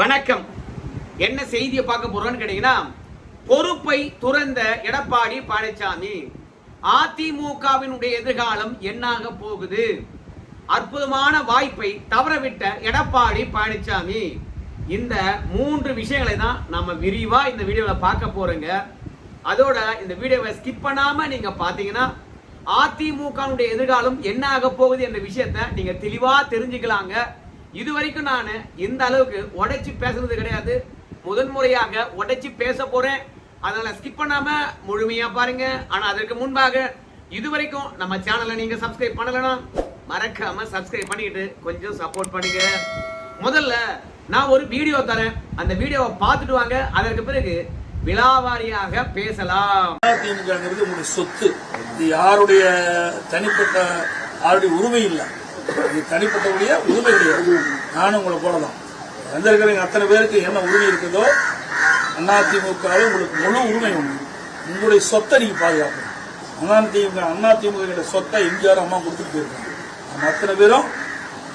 வணக்கம். என்ன செய்தியை பார்க்க போறோம்னு கேட்டீங்கன்னா, பொறுப்பை துறந்த எடப்பாடி பழனிசாமி, அதிமுகவினுடைய எதிர்காலம் என்னாக போகுது, அற்புதமான வாய்ப்பை தவறவிட்ட எடப்பாடி பழனிசாமி, இந்த 3 விஷயங்களை தான் நம்ம விரிவா இந்த வீடியோவில் பார்க்க போறோங்க. அதோட இந்த வீடியோவை ஸ்கிப் பண்ணாம நீங்க பாத்தீங்கன்னா அதிமுகவுடைய எதிர்காலம் என்ன ஆக போகுது என்ற விஷயத்தை நீங்க தெளிவா தெரிஞ்சுக்கலாங்க. இதுவரைக்கும் நான் இந்த அளவுக்கு உடைச்சு பேசுறது கிடையாது, முதன்முறையாக உடைச்சு பேச போறேன். அதனால ஸ்கிப் பண்ணாம முழுமையா பாருங்க. ஆனா அதற்கு முன்பாக இதுவரைக்கும் நம்ம சேனலை நீங்க சப்ஸ்கிரைப் பண்ணலனா மறக்காம சப்ஸ்கிரைப் பண்ணிட்டு கொஞ்சம் சப்போர்ட் பண்ணுங்க. முதல்ல நான் ஒரு வீடியோ தரேன், அந்த வீடியோவை பார்த்துட்டு வாங்க. அதற்கு பிறகு விலாவாரியாக பேசலாம். அதிமுகங்கிறது உங்களுடைய சொத்து, இது யாருடைய தனிப்பட்ட யாருடைய உரிமை இல்லை, இது தனிப்பட்டவுடைய உரிமை கிடையாது. நானும் உங்களை போலதான் வந்திருக்கிறவங்க அத்தனை பேருக்கு என்ன உரிமை இருக்குதோ அதிமுக உங்களுக்கு முழு உரிமை உண்டு. உங்களுடைய சொத்தை நீங்க பாதுகாக்கணும். அதிமுக சொத்தை எம்ஜிஆர் அம்மா கொடுத்துட்டு போயிருக்காங்க. நம்ம அத்தனை பேரும்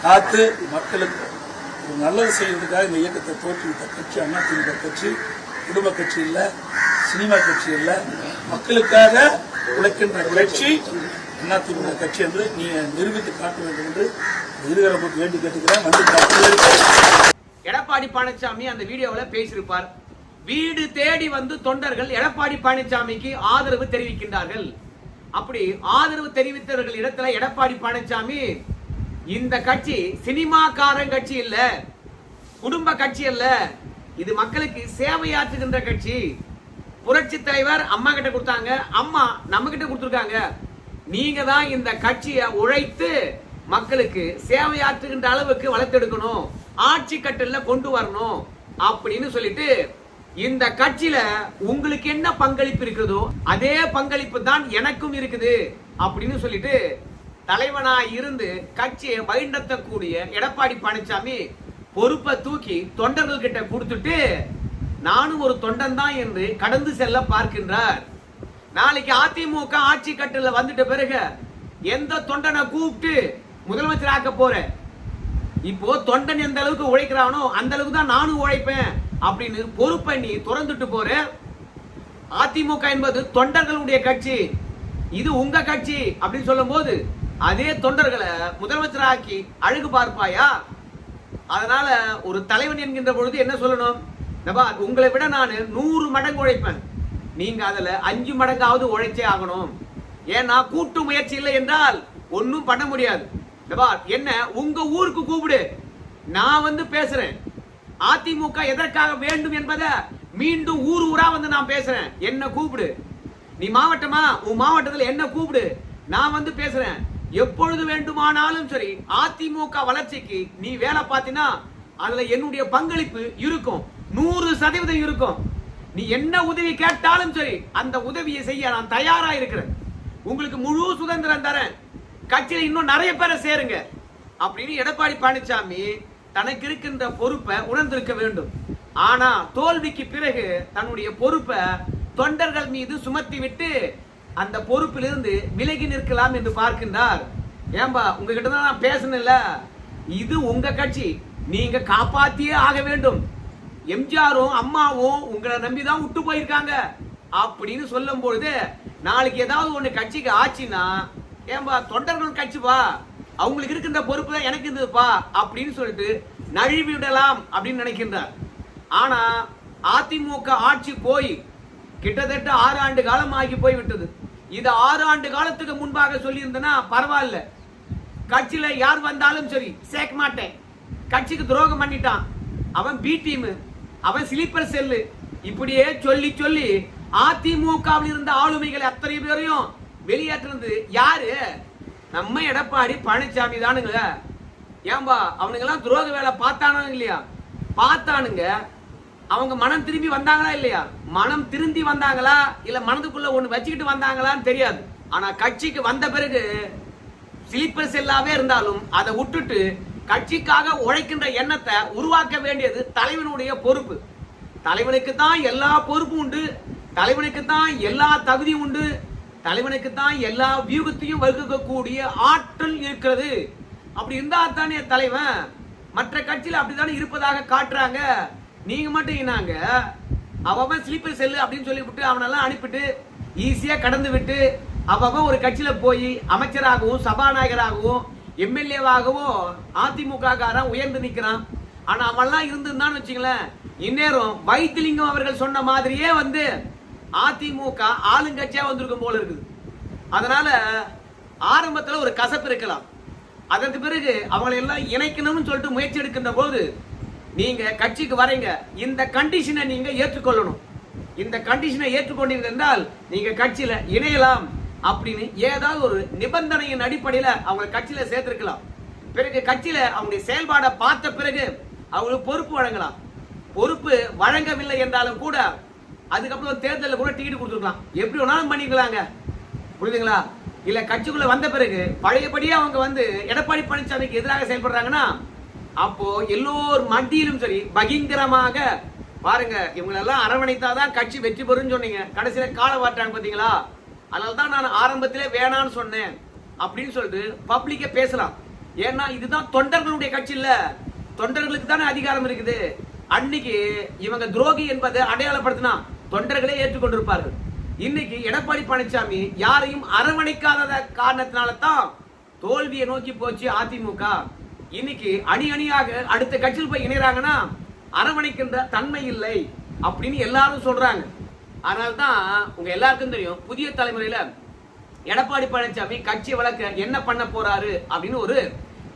காத்து மக்களுக்கு நல்லது செய்யறதுக்காக இந்த இயக்கத்தை தோற்றுவித்த கட்சி அதிமுக கட்சி. குடும்ப கட்சி இல்ல, சினிமா கட்சி இல்ல, மக்களுக்காக உழைக்கின்ற கட்சி அதிமுக கட்சி என்று நீங்க நிரூபித்து காட்ட வேண்டும் என்று இருவரை வேண்டி கேட்டுக்கிறேன். எடப்பாடி பழனிசாமி அந்த வீடியோவில் பேசியிருப்பார். வீடு தேடி வந்து தொண்டர்கள் எடப்பாடி பழனிசாமிக்கு ஆதரவு தெரிவிக்கின்றார்கள். அப்படி ஆதரவு தெரிவித்தவர்கள் இடத்துல எடப்பாடி பழனிசாமி, இந்த கட்சி சினிமாக்காரன் கட்சி இல்ல, குடும்ப கட்சி அல்ல, இது மக்களுக்கு சேவையாற்றுகின்ற கட்சி. புரட்சி தலைவர் அம்மா கிட்ட கொடுத்தாங்க, அம்மா நம்ம கிட்ட கொடுத்துருக்காங்க. நீங்க தான் இந்த கட்சியை உழைத்து மக்களுக்கு சேவையாற்றுகின்ற அளவுக்கு வளர்த்தெடுக்கணும், ஆட்சி கட்டல்ல கொண்டு வரணும் அப்படின்னு சொல்லிட்டு, இந்த கட்சியில உங்களுக்கு என்ன பங்களிப்பு இருக்குதோ அதே பங்களிப்பு தான் எனக்கும் இருக்குது அப்படின்னு சொல்லிட்டு தலைவனாய் இருந்து கட்சியை வழிநடத்தக்கூடிய எடப்பாடி பழனிசாமி பொறுப்பை தூக்கி தொண்டர்கள் கிட்ட கொடுத்துட்டு நானும் ஒரு தொண்டன் தான் என்று கடந்து செல்ல பார்க்கின்றார். நாளைக்கு அதிமுக ஆட்சி கட்டல வந்துட்ட பிறகு எந்த தொண்டனை கூப்பிட்டு முதலமைச்சர் ஆக்க போற, இப்போ தொண்டன் எந்த அளவுக்கு உழைக்கிறானோ அந்த அளவுக்கு தான் நானும் உழைப்பேன் அப்படின்னு பொறுப்பை நீ துறந்துட்டு போற. அதிமுக என்பது தொண்டர்களுடைய கட்சி, இது உங்க கட்சி அப்படின்னு சொல்லும் போது அதே தொண்டர்களை முதலமைச்சர் ஆக்கி அழகு பார்ப்பாயா? அதனால ஒரு தலைவன் என்கின்ற பொழுது என்ன சொல்லணும், உங்களை விட நான் 100 மடங்கு உழைப்பேன், நீங்க அதுல 5 மடங்காவது உழைச்சே ஆகணும். ஏன்னா கூட்டு முயற்சி இல்லை என்றால் ஒன்னும் பண்ண முடியாது. என்ன உங்க ஊருக்கு கூப்பிடு, நான் வந்து பேசுறேன். அதிமுக எதற்காக வேண்டும் என்பதை மீண்டும் ஊர் ஊரா வந்து நான் பேசுறேன். என்ன கூப்பிடு, நீ மாவட்டமா, உன் மாவட்டத்தில் என்ன கூப்பிடு, நான் வந்து பேசுறேன். எப்பொழுது வேண்டுமானாலும் சரி அதிமுக வளர்ச்சிக்கு நீ வேலை பார்த்தினா அதுல என்னுடைய பங்களிப்பு இருக்கும், 100% இருக்கும். நீ என்ன உதவி கேட்டாலும் சரி அந்த உதவியை செய்ய நான் தயாரா இருக்கிறேன். உங்களுக்கு முழு சுதந்திரம் தரேன், கட்சியில இன்னும் நிறைய பேரை சேருங்க அப்படின்னு எடப்பாடி பழனிசாமி தனக்கு இருக்கின்ற பொறுப்பை உணர்ந்திருக்க வேண்டும். ஆனா தோல்விக்கு பிறகு தன்னுடைய பொறுப்பை தொண்டர்கள் மீது சுமத்தி விட்டு அந்த பொறுப்பிலிருந்து விலகி நிற்கலாம் என்று பார்க்கின்றார். ஏன்பா உங்ககிட்ட தான் நான் பேசணும்ல, இது உங்க கட்சி, நீங்க காப்பாத்தியே ஆக வேண்டும். எம்ஜிஆரும் அம்மாவும் உங்களை நம்பிதான் விட்டு போயிருக்காங்க அப்படின்னு சொல்லும் பொழுது நாளைக்கு ஏதாவது ஒண்ணு கட்சிக்கு ஆச்சுன்னா, ஏன்பா தொண்டர்கள் கட்சிப்பா, அவங்களுக்கு இருக்கின்ற பொறுப்பு தான் எனக்கு இருந்ததுப்பா அப்படின்னு சொல்லிட்டு நழுவிடலாம் அப்படின்னு நினைக்கின்றார். ஆனா அதிமுக ஆட்சி போய் கிட்டத்தட்ட 6 ஆண்டு காலம் ஆகி போய் விட்டது. இது 6 ஆண்டு காலத்துக்கு முன்பாக சொல்லி இருந்தனா பரவாயில்ல, கட்சியில யார் வந்தாலும் சரி சேர்க்க மாட்டேன், கட்சிக்கு துரோகம் பண்ணிட்டான், அவன் பி டீம், அவன் ஸ்லீப்பர் செல்லு, இப்படியே சொல்லி சொல்லி அதிமுகவில் இருந்த ஆளுமைகளை அத்தனை பேரையும் வெளியேற்றினது யாரு? நம்ம எடப்பாடி பழனிசாமி தானுங்க. ஏன்பா அவனுங்க எல்லாம் துரோக வேலை பார்த்தானுங்க இல்லையா? பார்த்தானுங்க. அவங்க மனம் திரும்பி வந்தாங்களா இல்லையா? மனம் திருந்தி வந்தாங்களா இல்ல மனதுக்குள்ள ஒண்ணு வச்சுக்கிட்டு வந்தாங்களான்னு தெரியாது. ஆனா கட்சிக்கு வந்த பிறகு ஸ்லீப்பர் செல்லாவே இருந்தாலும் அதை விட்டுட்டு கட்சிக்காக உழைக்கின்ற எண்ணத்தை உருவாக்க வேண்டியது தலைவனுடைய பொறுப்பு. தலைவனுக்கு தான் எல்லா பொறுப்பும் உண்டு, தலைவனுக்கு தான் எல்லா தகுதியும் உண்டு, தலைவனுக்கு தான் எல்லா வியூகத்தையும் வகுக்கக்கூடிய ஆற்றல் இருக்கிறது. அப்படி இருந்தா தானே தலைவன். மற்ற கட்சியில அப்படித்தானே இருப்பதாக காட்டுறாங்க. நீங்க மட்டும் என்னாங்க அவன் ஸ்லீப்பர் செல்லு அப்படின்னு சொல்லிவிட்டு அவனெல்லாம் அனுப்பிட்டு ஈஸியா கடந்து விட்டு அவன் ஒரு கட்சியில போய் அமைச்சராகவும் சபாநாயகராகவும் எம்எல்ஏவாகவும் அதிமுக காரன் உயர்ந்து நிக்கிறான். ஆனா அவன்லாம் இருந்திருந்தான்னு வச்சுங்களேன், இந்நேரம் வைத்திலிங்கம் அவர்கள் சொன்ன மாதிரியே வந்து அதிமுக ஆளுங்கட்சியா வந்திருக்கும் போல இருக்குது. அதனால ஆரம்பத்துல ஒரு கசப்பு இருக்கலாம். அதற்கு பிறகு அவங்களை எல்லாம் இணைக்கணும்னு சொல்லிட்டு முயற்சி எடுக்கின்ற போது நீங்க கட்சிக்கு வரீங்க, இந்த கண்டிஷனை நீங்க ஏற்றுக்கொள்ளணும். இந்த கண்டிஷனை ஏற்றுக்கொண்டீர்கள் என்றால் நீங்க கட்சியில இணையலாம் அப்படின்னு ஏதாவது ஒரு நிபந்தனையின் அடிப்படையில அவங்க கட்சியில சேர்த்திருக்கலாம். பிறகு கட்சியில அவங்களுடைய செயல்பாடை பார்த்த பிறகு அவங்களுக்கு பொறுப்பு வழங்கலாம். பொறுப்பு வழங்கவில்லை என்றாலும் கூட அதுக்கப்புறம் தேர்தலில் கூட டிக்கெட் கொடுத்துருக்கலாம், எப்படி வேணாலும் பண்ணிக்கலாங்க. புரியுதுங்களா? இல்ல கட்சிக்குள்ள வந்த பிறகு பழையபடியே அவங்க வந்து எடப்பாடி பழனிசாமிக்கு எதிராக செயல்படுறாங்கன்னா அப்போ எல்லோர் மத்தியிலும் சரி பகிங்கரமாக பாருங்க, இவங்களெல்லாம் அரவணைத்தாதான் கட்சி வெற்றி பெறும் சொன்னீங்க, கடைசியில கால வாட்டாங்க பாத்தீங்களா? அதனால்தான் நான் ஆரம்பத்திலே வேணான்னு சொன்னேன் அப்படின்னு சொல்லிட்டு பப்ளிக்கே பேசலாம். ஏன்னா இதுதான் தொண்டர்களுடைய கட்சி இல்ல, தொண்டர்களுக்கு தானே அதிகாரம் இருக்குது. அன்னைக்கு இவங்க துரோகி என்பதை அடையாளப்படுத்தினா தொண்டர்களே ஏற்றுக்கொண்டிருப்பார்கள். இன்னைக்கு எடப்பாடி பழனிசாமி யாரையும் அரவணைக்காத காரணத்தினால தான் தோல்வியை நோக்கி போச்சு அதிமுக. இன்னைக்கு அணி அணியாக அடுத்த கட்சியில் போய் இணைறாங்கன்னா அரவணைக்கின்ற தன்மை இல்லை அப்படின்னு எல்லாரும் சொல்றாங்க. அதனால்தான் உங்க எல்லாருக்கும் தெரியும், புதிய தலைமுறையில எடப்பாடி பழனிசாமி கட்சி வளர்க்க என்ன பண்ண போறாரு அப்படின்னு ஒரு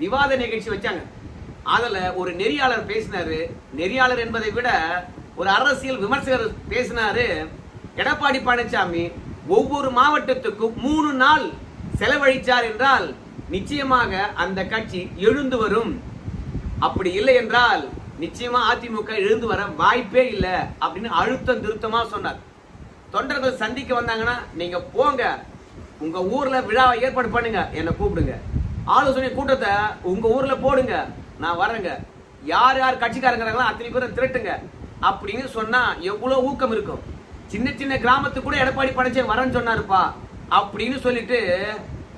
விவாத நிகழ்ச்சி வச்சாங்க. அதுல ஒரு நெறியாளர் பேசினாரு. நெறியாளர் என்பதை விட ஒரு அரசியல் விமர்சகர் பேசினாரு. எடப்பாடி பழனிசாமி ஒவ்வொரு மாவட்டத்துக்கும் 3 நாள் செலவழிச்சார் என்றால் நிச்சயமாக அந்த கட்சி எழுந்து வரும், அப்படி இல்லை என்றால் நிச்சயமா அதிமுக எழுந்து வர வாய்ப்பே இல்லை அப்படின்னு அழுத்தம் திருத்தமா சொன்னார். தொண்டர்கள் சந்திக்க வந்தாங்கன்னா நீங்க போங்க, உங்க ஊர்ல விழாவை ஏற்பாடு பண்ணுங்க, என்ன கூப்பிடுங்க, ஆலோசனை கூட்டத்தை உங்க ஊர்ல போடுங்க, நான் வரேங்க, யார் யார் கட்சிக்காரங்கிறாங்களோ அத்தனை பேரும் திரட்டுங்க அப்படின்னு சொன்னா எவ்வளவு ஊக்கம் இருக்கும். சின்ன சின்ன கிராமத்துக்கு கூட எடப்பாடி பழனிசாமி வரேன்னு சொன்னாருப்பா அப்படின்னு சொல்லிட்டு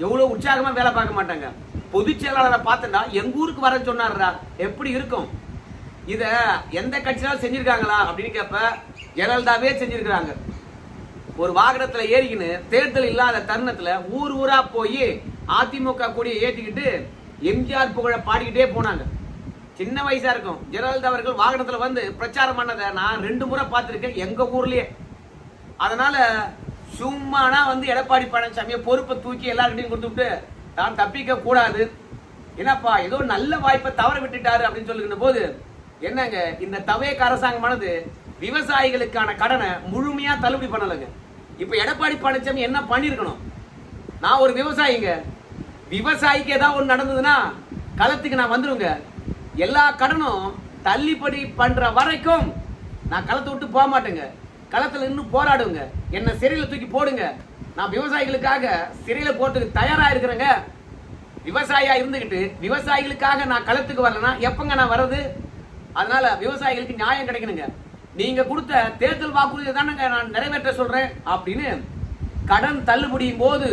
எவ்வளவு உற்சாகமா வேலை பார்க்க மாட்டாங்க. பொதுச் செயலாளரை பார்த்தா எங்க ஊருக்கு வரேன்னு சொன்னாருடா, எப்படி இருக்கும்? இத எந்த கட்சியாலும் செஞ்சிருக்காங்களா அப்படின்னு கேப்ப ஜெயலலிதாவே செஞ்சிருக்கிறாங்க. ஒரு வாகனத்துல ஏறிக்கின்னு தேர்தல் இல்லாத தருணத்துல ஊர் ஊரா போய் அதிமுக கொடியை ஏத்திக்கிட்டு எம்ஜிஆர் புகழ பாடிக்கிட்டே போனாங்க. சின்ன வயசா இருக்கும் ஜெயலலிதா அவர்கள் வாகனத்துல வந்து பிரச்சாரம் பண்ணதை நான் 2 முறை பார்த்திருக்கேன் எங்க ஊர்லயே. அதனால சும்மானா வந்து எடப்பாடி பழனிசாமியை பொறுப்பை தூக்கி எல்லார்கிட்டையும் கொடுத்துட்டு தான் தப்பிக்க கூடாது, என்னப்பா ஏதோ நல்ல வாய்ப்பை தவற விட்டுட்டாரு அப்படின்னு சொல்லுகின்ற போது என்னங்க, இந்த தவேக அரசாங்கமானது விவசாயிகளுக்கான கடனை முழுமையா தள்ளுபடி பண்ணலங்க. இப்ப எடப்பாடி பழனிசாமி என்ன பண்ணிருக்கணும்? நான் ஒரு விவசாயிங்க, விவசாயிக்கு ஏதாவது ஒன்று நடந்ததுன்னா களத்துக்கு நான் வந்துருங்க, எல்லா கடனும் தள்ளுபடி பண்ற வரைக்கும் நான் களத்தை விட்டு போக மாட்டேங்க, களத்துல இன்னும் போராடுங்க, என்ன சிறையில தூக்கி போடுங்க, நான் விவசாயிகளுக்காக சிறையில போறதுக்கு தயாரா இருக்கிறேங்க. விவசாயியா இருந்துகிட்டு விவசாயிகளுக்காக நான் களத்துக்கு வரலன்னா எப்பங்க நான் வர்றது? அதனால விவசாயிகளுக்கு நியாயம் கிடைக்கணுங்க. நீங்க கொடுத்த தேர்தல் வாக்குறுதியை தானங்க நான் நிறைவேற்ற சொல்றேன் அப்படின்னு கடன் தள்ளுபடியும் போது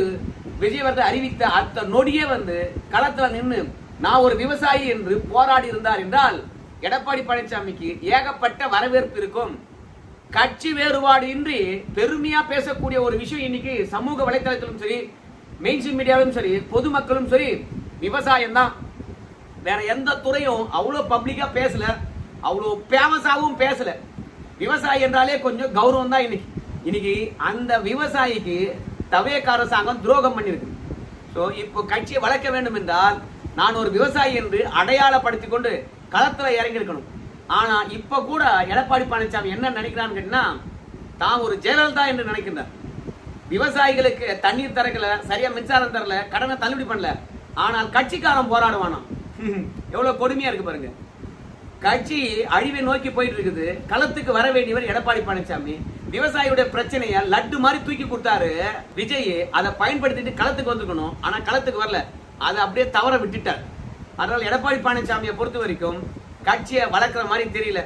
விஜயவர்தன் அறிவித்த அத்த நொடியே வந்து களத்துல நின்று நான் ஒரு விவசாயி என்று போராடி இருந்தார் என்றால் எடப்பாடி பழனிசாமிக்கு ஏகப்பட்ட வரவேற்பு இருக்கும். கட்சி வேறுபாடு இன்றி பெருமையா பேசக்கூடிய ஒரு விஷயம் இன்னைக்கு சமூக வலைதளத்திலும் சரி, மெயின்ஸ்ட்ரீம் மீடியாவிலும் சரி, பொதுமக்களும் சரி, விவசாயம் தான். வேற எந்த துறையும் அவ்வளவு பப்ளிக்கா பேசல, அவ்வளவு ஃபேமஸாவும் பேசல. விவசாயி என்றாலே கொஞ்சம் கௌரவம் தான் இன்னைக்கு அந்த விவசாயிக்கு தவேக அரசாங்கம் துரோகம் பண்ணிருக்கு. ஸோ இப்போ கட்சியை வளர்க்க வேண்டும் என்றால் நான் ஒரு விவசாயி என்று அடையாளப்படுத்திக் கொண்டு களத்துல இறங்கி இருக்கணும். ஆனா இப்ப கூட எடப்பாடி பழனிசாமி என்ன நினைக்கிறான்னு கேட்டீங்கன்னா, தான் ஒரு ஜெயலலிதா என்று நினைக்கின்றார். விவசாயிகளுக்கு தண்ணீர் தரக்கல, சரியா மின்சாரம் தரல, கடனை தள்ளுபடி பண்ணல, ஆனால் கட்சிக்காரன் போராடுவானா? எவ்வளவு கொடுமையா இருக்கு பாருங்க. கட்சி அழிவை நோக்கி போயிட்டு இருக்குது, களத்துக்கு வர வேண்டியவர் எடப்பாடி பழனிசாமி. விவசாயியுடைய பிரச்சனைய லட்டு மாதிரி தூக்கி கொடுத்தாரு விஜய், அதை பயன்படுத்திட்டு களத்துக்கு வந்துக்கணும், ஆனா களத்துக்கு வரல, அதை அப்படியே தவற விட்டுட்டார். அதனால எடப்பாடி பழனிசாமியை பொறுத்த வரைக்கும் கட்சியை வளர்க்குற மாதிரி தெரியல,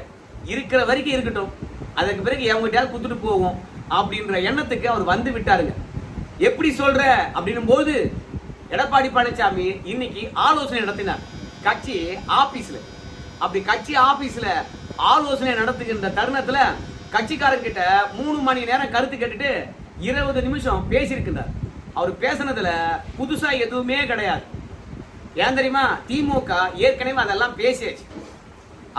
இருக்கிற வரைக்கும் இருக்கட்டும், அதுக்கு பிறகு எவங்கிட்டாலும் குத்துட்டு போவோம் அப்படின்ற எண்ணத்துக்கு அவர் வந்து விட்டாருங்க. எப்படி சொல்ற அப்படின்னும் போது எடப்பாடி பழனிசாமி இன்னைக்கு ஆலோசனை நடத்தினார் கட்சி ஆபீஸ்ல. அப்படி கட்சி ஆபீஸ்ல ஆலோசனை நடத்துகின்ற தருணத்துல கட்சிக்காரங்கிட்ட 3 மணி நேரம் கருத்து கேட்டுட்டு 20 நிமிஷம் பேசியிருக்கின்றார். அவர் பேசினதுல புதுசா எதுவுமே கிடையாது. ஏன் தெரியுமா? திமுக ஏற்கனவே அதெல்லாம் பேசியாச்சு.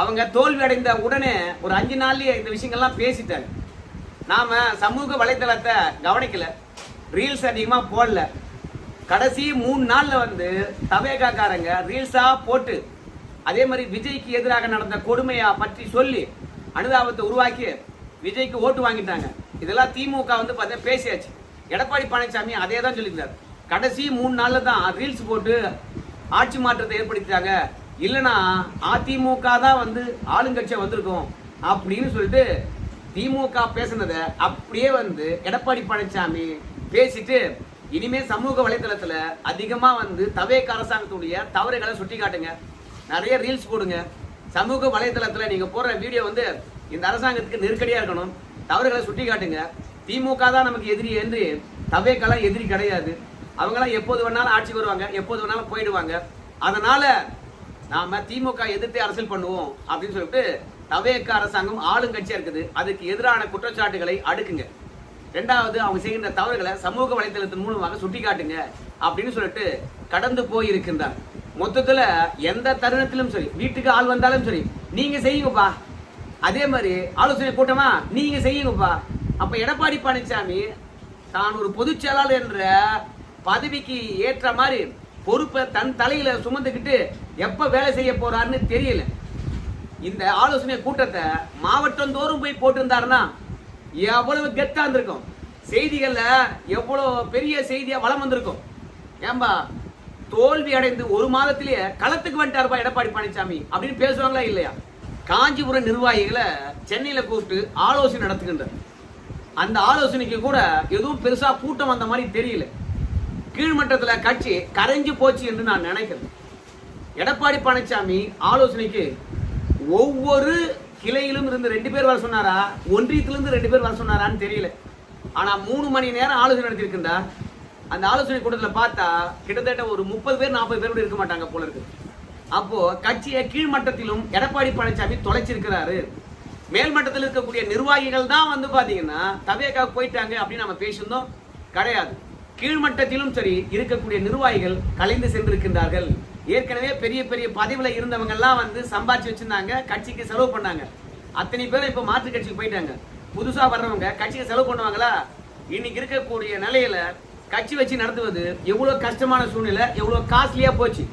அவங்க தோல்வி அடைந்த உடனே ஒரு 5 நாள்லயே இந்த விஷயங்கள்லாம் பேசிட்டாங்க. நாம சமூக வலைதளத்தை கவனிக்கல, ரீல்ஸ் அதிகமா போடல. கடைசி 3 நாள்ல வந்து தவேகாக்காரங்க ரீல்ஸா போட்டு அதே மாதிரி விஜய்க்கு எதிராக நடந்த கொடுமையா பற்றி சொல்லி அனுதாபத்தை உருவாக்கி விஜய்க்கு ஓட்டு வாங்கிட்டாங்க. இதெல்லாம் திமுக வந்து பார்த்தா பேசியாச்சு. எடப்பாடி பழனிசாமி அதே தான் சொல்லியிருந்தார். கடைசி 3 நாள்ல தான் ரீல்ஸ் போட்டு ஆட்சி மாற்றத்தை ஏற்படுத்திட்டாங்க. இல்லைன்னா அதிமுக தான் வந்து ஆளுங்கட்சியா வந்திருக்கும் அப்படின்னு சொல்லிட்டு திமுக பேசினதை அப்படியே வந்து எடப்பாடி பழனிசாமி பேசிட்டு இனிமே சமூக வலைதளத்துல அதிகமா வந்து தவேக அரசாங்கத்துடைய தவறுகளை சுட்டி காட்டுங்க, நிறைய ரீல்ஸ் போடுங்க. சமூக வலைதளத்துல நீங்க போடுற வீடியோ வந்து இந்த அரசாங்கத்துக்கு நெருக்கடியா இருக்கணும், தவறுகளை சுட்டி காட்டுங்க. திமுக தான் நமக்கு எதிரி என்று தவேகெல்லாம் எதிரி கிடையாது. அவங்களாம் எப்போது வேணாலும் ஆட்சிக்கு வருவாங்க, எப்போது வேணாலும் போயிடுவாங்க. அதனால நாம திமுக எதிர்த்து அரசியல் பண்ணுவோம் அப்படின்னு சொல்லிட்டு தவேக அரசாங்கம் ஆளுங்கட்சியா இருக்குது. அதுக்கு எதிரான குற்றச்சாட்டுகளை அடுக்குங்க. 2வது, அவங்க செய்கின்ற தவறுகளை சமூக வலைதளத்தின் மூலமாக சுட்டி காட்டுங்க அப்படின்னு சொல்லிட்டு கடந்து போயிருக்கின்றார். மொத்தத்துல எந்த தருணத்திலும் சரி, வீட்டுக்கு ஆள் வந்தாலும் சரி, நீங்க செய்யுங்கப்பா. அதே மாதிரி ஆலோசனை கூட்டமா நீங்க செய்யுங்கப்பா. அப்ப எடப்பாடி பழனிசாமி தான் ஒரு பொதுச் செயலாளர் என்ற பதவிக்கு ஏற்ற மாதிரி பொறுப்பை தன் தலையில சுமந்துக்கிட்டு எப்ப வேலை செய்ய போறாருன்னு தெரியல. இந்த ஆலோசனை கூட்டத்தை மாவட்டம் தோறும் போய் போட்டிருந்தாருன்னா எவ்வளவு கெத்தா இருந்திருக்கும், செய்திகள்ல எவ்வளவு பெரிய செய்தியா வளம் வந்திருக்கும். ஏம்பா தோல்வி அடைந்து 1 மாதத்திலேயே களத்துக்கு வந்துட்டாருப்பா எடப்பாடி பழனிசாமி அப்படின்னு பேசுவாங்களா இல்லையா? காஞ்சிபுரம் நிர்வாகிகளை சென்னையில கூப்பிட்டு ஆலோசனை நடத்துகின்றார். அந்த ஆலோசனைக்கு கூட எதுவும் பெருசா கூட்டம் வந்த மாதிரி தெரியல. கீழ்மட்டத்துல கட்சி கரைஞ்சு போச்சு என்று நான் நினைக்கிறேன். எடப்பாடி பழனிசாமி ஆலோசனைக்கு ஒவ்வொரு கிளையிலும் இருந்து 2 பேர் வர சொன்னாரா, ஒன்றியத்திலிருந்து 2 பேர் வர சொன்னாரான்னு தெரியல. ஆனா 3 மணி நேரம் ஆலோசனை நடத்திருக்கின்றார். அந்த ஆலோசனை கூட்டத்தில் பார்த்தா கிட்டத்தட்ட ஒரு 30 பேர் 40 பேர் கூட இருக்க மாட்டாங்க போல இருக்கு. அப்போ கட்சியை கீழ்மட்டத்திலும் எடப்பாடி பழனிசாமி தொலைச்சிருக்கிறாரு. மேல்மட்டத்தில் இருக்கக்கூடிய நிர்வாகிகள் தான் வந்து பாத்தீங்கன்னா தவேகா போயிட்டாங்க அப்படின்னு நம்ம பேசியிருந்தோம், கிடையாது. கீழ்மட்டத்திலும் சரி இருக்கக்கூடிய நிர்வாகிகள் கலைந்து சென்றிருக்கின்றார்கள். ஏற்கனவே பெரிய பெரிய பதவியில இருந்தவங்க எல்லாம் வந்து சம்பாதிச்சு வச்சிருந்தாங்க, கட்சிக்கு செலவு பண்ணாங்க. அத்தனை பேரும் இப்ப மாற்று கட்சிக்கு போயிட்டாங்க. புதுசா வர்றவங்க கட்சிக்கு செலவு பண்ணுவாங்களா? இன்னைக்கு இருக்கக்கூடிய நிலையில கட்சி வச்சு நடத்துவது எவ்வளவு கஷ்டமான சூழ்நிலை, எவ்வளவு காஸ்ட்லியா போச்சு.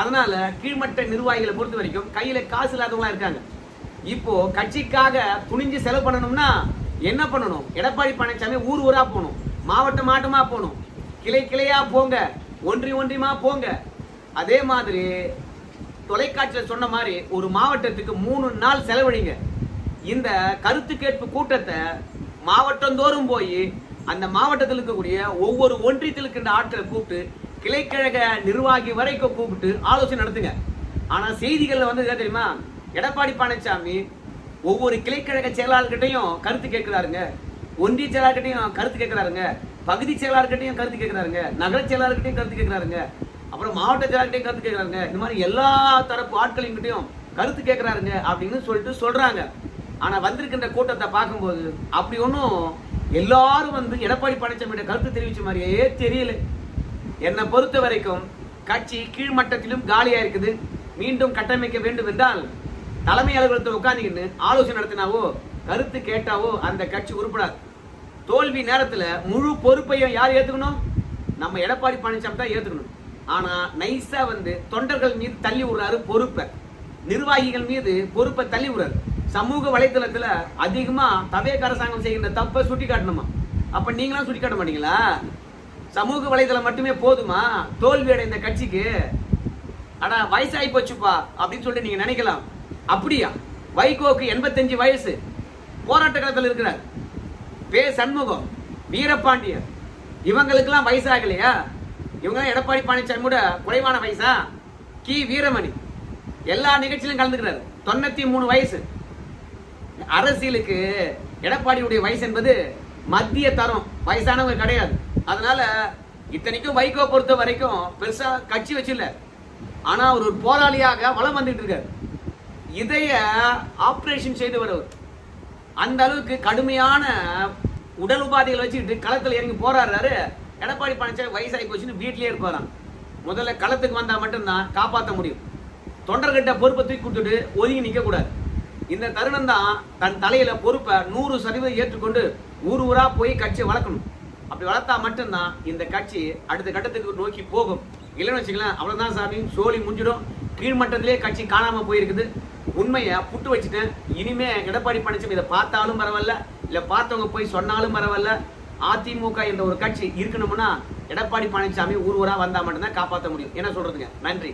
அதனால கீழ்மட்ட நிர்வாகிகளை பொறுத்த வரைக்கும் கையில காசு இல்லாதவங்களா இருக்காங்க. இப்போ கட்சிக்காக துணிஞ்சு செலவு பண்ணணும்னா என்ன பண்ணணும்? எடப்பாடி பழனிசாமி ஊர் ஊரா போகணும், மாவட்டம் மாவட்டமா போகணும், கிளை கிளையா போங்க, ஒன்றியமா போங்க. அதே மாதிரி தொலைக்காட்சியில் சொன்ன மாதிரி ஒரு மாவட்டத்துக்கு 3 நாள் செலவழிங்க. இந்த கருத்து கேட்பு கூட்டத்தை மாவட்டம் போய் அந்த மாவட்டத்தில் இருக்கக்கூடிய ஒவ்வொரு ஒன்றியத்தில் இருக்கின்ற ஆட்களை கூப்பிட்டு கிளைக்கழக நிர்வாகி வரைக்கும் கூப்பிட்டு ஆலோசனை நடத்துங்க. ஆனா செய்திகள்ல வந்து என்ன தெரியுமா? எடப்பாடி பழனிசாமி ஒவ்வொரு கிளைக்கழக செயலாளர்கிட்டையும் கருத்து கேட்கிறாருங்க, ஒன்றிய செயலாளர்கிட்டையும் கருத்து கேட்கிறாருங்க, பகுதி செயலாளர்கிட்டையும் கருத்து கேட்கிறாருங்க, நகர செயலாளர்கிட்டையும் கருத்து கேட்கிறாருங்க, அப்புறம் மாவட்ட செயலாளர்கிட்டையும் கருத்து கேட்கிறாருங்க. இந்த மாதிரி எல்லா தரப்பு ஆட்களின்கிட்டையும் கருத்து கேட்கிறாருங்க அப்படின்னு சொல்லிட்டு சொல்றாங்க. ஆனா வந்திருக்கின்ற கூட்டத்தை பார்க்கும்போது அப்படி ஒன்றும் எல்லாரும் வந்து எடப்பாடி பழனிசாமி கருத்து தெரிவிச்ச மாதிரியே தெரியல. என்னை பொறுத்த வரைக்கும் கட்சி கீழ்மட்டத்திலும் காலியா இருக்குது. மீண்டும் கட்டமைக்க வேண்டும் என்றால் தலைமை அலுவலகத்தில் உட்கார்ந்துக்கிட்டு ஆலோசனை நடத்தினாவோ கருத்து கேட்டாவோ அந்த கட்சி உருப்படாது. தோல்வி நேரத்துல முழு பொறுப்பையும் யார் ஏத்துக்கணும்? நம்ம எடப்பாடி பழனிசாமி தான் ஏத்துக்கணும். ஆனா நைஸா வந்து தொண்டர்கள் மீது தள்ளி விடுறாரு பொறுப்பை, நிர்வாகிகள் மீது பொறுப்பை தள்ளி விடுறாரு. சமூக வலைதளத்துல அதிகமா தவேக அரசாங்கம் செய்கின்ற தப்பை சுட்டி காட்டணுமா? அப்ப நீங்களாம் சுட்டி காட்ட மாட்டீங்களா? சமூக வலைதளம் மட்டுமே போதுமா தோல்வி அடைந்த கட்சிக்கு? ஆனா வயசாகி போச்சுப்பா அப்படின்னு சொல்லிட்டு நீங்க நினைக்கலாம். அப்படியா? வைகோக்கு 85 வயசு, போராட்ட காலத்தில் இருக்கிறார். பே சண்முகம், வீரபாண்டியர், இவங்களுக்கெல்லாம் வயசாகலையா? இவங்க எடப்பாடி பழனிசாமி கூட குறைவான வயசா? கி வீரமணி எல்லா நிகழ்ச்சியிலும் கலந்துக்கிறார், 93 வயசு. அரசியலுக்கு எடப்பாடியுடைய வயசு என்பது மத்திய தரம், வயசானவங்க கிடையாது. அதனால இத்தனைக்கும் வைகோ பொறுத்த வரைக்கும் பெருசா கட்சி வச்சில்ல, ஆனா அவர் ஒரு போராளியாக வளம் வந்துட்டு இருக்காரு. இதய ஆபரேஷன் செய்து வருவர். அந்த அளவுக்கு கடுமையான உடல் உபாதைகள் வச்சுக்கிட்டு களத்தில் இறங்கி போராடுறாரு. எடப்பாடி பழனிசாமி வயசாகி போச்சுன்னு வீட்டிலேயே இருப்பாராம். முதல்ல களத்துக்கு வந்தா மட்டும்தான் காப்பாற்ற முடியும். தொண்டர்கிட்ட பொறுப்பை தூக்கி கொடுத்துட்டு ஒதுங்கி நிக்க கூடாது. இந்த தருணம் தான் தன் தலையில பொறுப்பை 100% ஏற்றுக்கொண்டு ஊர் ஊரா போய் கட்சியை வளர்க்கணும். அப்படி வளர்த்தா மட்டும்தான் இந்த கட்சி அடுத்த கட்டத்துக்கு நோக்கி போகும். இல்லைன்னு வச்சுக்கலாம், அவ்வளவுதான் சாமி, சோழி முடிஞ்சிடும். கீழ்மட்டத்திலே கட்சி காணாம போயிருக்குது. உண்மையை புட்டு வச்சுட்டேன். இனிமே எடப்பாடி பழனிசாமி இதை பார்த்தாலும் பரவாயில்ல, இல்ல பார்த்தவங்க போய் சொன்னாலும் பரவாயில்ல, அதிமுக என்ற ஒரு கட்சி இருக்கணும்னா எடப்பாடி பழனிசாமி ஊர் ஊரா வந்தா மட்டும்தான் காப்பாற்ற முடியும். என்ன சொல்றதுங்க? நன்றி.